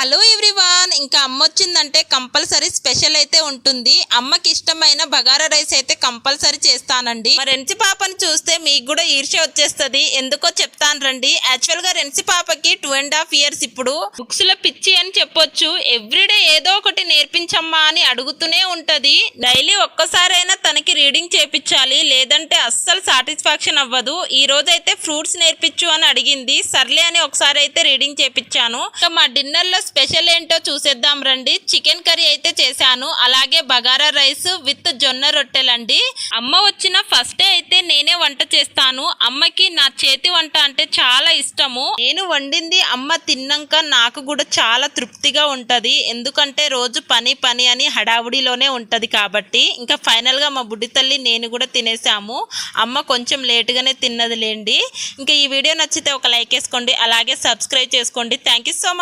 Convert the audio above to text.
Hello everyone, ఇంకా అమ్మ వచ్చిందంటే కంపల్సరీ స్పెషల్ అయితే ఉంటుంది. అమ్మకి ఇష్టమైన బగారా రైస్ అయితే కంపల్సరీ చేస్తానండి. మా రెన్సి పాపని చూస్తే మీకు కూడా ఈర్ష్య వచ్చేస్తుంది. ఎందుకో చెప్తాను రండి. యాక్చువల్ గా రెన్సి పాపకి 2.5 years. ఇప్పుడు బుక్స్ లో పిచ్చి అని చెప్పొచ్చు. ఎవ్రీడే ఏదో ఒకటి నేర్పించమ్మా అని అడుగుతూనే ఉంటది. డైలీ ఒక్కసారైనా తనకి రీడింగ్ చేపించాలి, లేదంటే అస్సలు సాటిస్ఫాక్షన్ అవ్వదు. ఈ రోజు అయితే ఫ్రూట్స్ నేర్పించు అని అడిగింది. సర్లే అని ఒకసారి అయితే రీడింగ్ చేపించాను. ఇంకా మా డిన్నర్ లో స్పెషల్ ఏంటో చూసేద్దాం రండి. చికెన్ కర్రీ అయితే చేశాను, అలాగే బగారా రైస్ విత్ జొన్న రొట్టెలండి. అమ్మ వచ్చిన ఫస్ట్ డే అయితే నేనే వంట చేస్తాను. అమ్మకి నా చేతి వంట అంటే చాలా ఇష్టము. నేను వండింది అమ్మ తిన్నాక నాకు కూడా చాలా తృప్తిగా ఉంటది. ఎందుకంటే రోజు పని పని అని హడావుడిలోనే ఉంటది కాబట్టి. ఇంకా ఫైనల్ గా మా బుడ్డి తల్లి నేను కూడా తినేసాము. అమ్మ కొంచెం లేటుగానే తిన్నది లేండి. ఇంకా ఈ వీడియో నచ్చితే ఒక లైక్ వేసుకోండి, అలాగే సబ్స్క్రైబ్ చేసుకోండి. Thank you so much.